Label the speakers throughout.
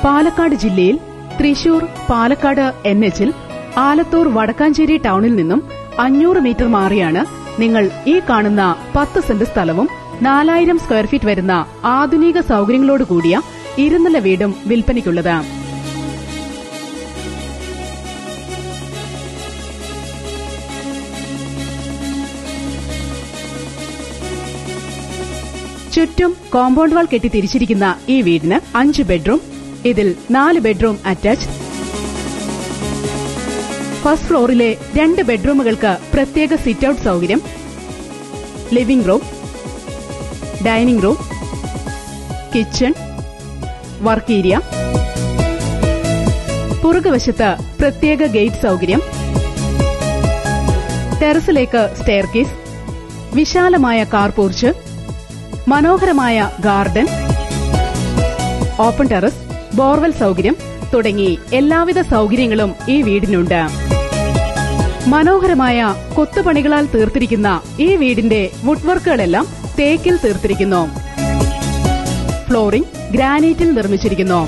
Speaker 1: പാലക്കാട് ജില്ലയിൽ തൃശൂർ പാലക്കാട് NH-ൽ ആലത്തൂർ വടക്കാഞ്ചേരി ടൌണിൽ നിന്നും 500 മീറ്റർ മാറിയാണ് നിങ്ങൾ ഈ കാണുന്ന 10 സെന്റ് സ്ഥലവും 4000 സ്ക്വയർ ഫീറ്റ് വരുന്ന ആധുനിക സൌകര്യങ്ങളോടുകൂടിയ ഇരുനില വീടും വിൽപ്പനയ്ക്കുള്ളത്. ചുറ്റും കോമ്പൗണ്ട് വാൾ കെട്ടി തിരിച്ചിരിക്കുന്ന ഈ വീടിന് 5 ബെഡ്റൂം, ഇതിൽ 4 ബെഡ്റൂം അറ്റാച്ച്ഡ്. ഫസ്റ്റ് ഫ്ലോറിലെ 2 ബെഡ്റൂമുകൾക്ക് പ്രത്യേക സിറ്റ് ഔട്ട് സൌകര്യം, living room, dining room, kitchen, work area, പുറകുവശത്ത് പ്രത്യേക ഗേറ്റ് സൌകര്യം, ടെറസിലേക്ക് സ്റ്റെയർകേസ്, വിശാലമായ കാർ പോർച്ച്, മനോഹരമായ ഗാർഡൻ, ഓപ്പൺ ടെറസ്, ബോർവെൽ സൌകര്യം തുടങ്ങി എല്ലാവിധ സൌകര്യങ്ങളും ഈ വീടിനുണ്ട്. മനോഹരമായ കൊത്തുപണികളാൽ തീർത്തിരിക്കുന്ന ഈ വീടിന്റെ വുഡ് വർക്കുകളെല്ലാം തേക്കിൽ തീർത്തിരിക്കുന്നു. ഫ്ലോറിംഗ് ഗ്രാനൈറ്റിൽ നിർമ്മിച്ചിരിക്കുന്നു.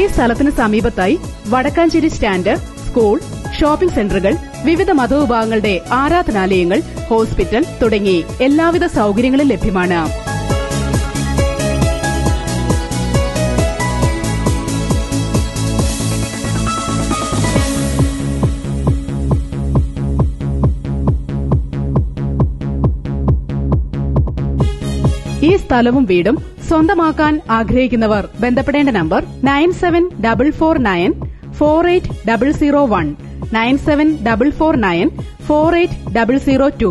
Speaker 1: ഈ സ്ഥലത്തിന് സമീപത്തായി വടക്കാഞ്ചേരി സ്റ്റാൻഡ്, സ്കൂൾ, ഷോപ്പിംഗ് സെന്ററുകൾ, വിവിധ മതവിഭാഗങ്ങളുടെ ആരാധനാലയങ്ങൾ, ഹോസ്പിറ്റൽ തുടങ്ങി എല്ലാവിധ സൌകര്യങ്ങളും ലഭ്യമാണ്. ഈ സ്ഥലവും വീടും സ്വന്തമാക്കാൻ ആഗ്രഹിക്കുന്നവർ ബന്ധപ്പെടേണ്ട നമ്പർ 9744948001, 9744948002.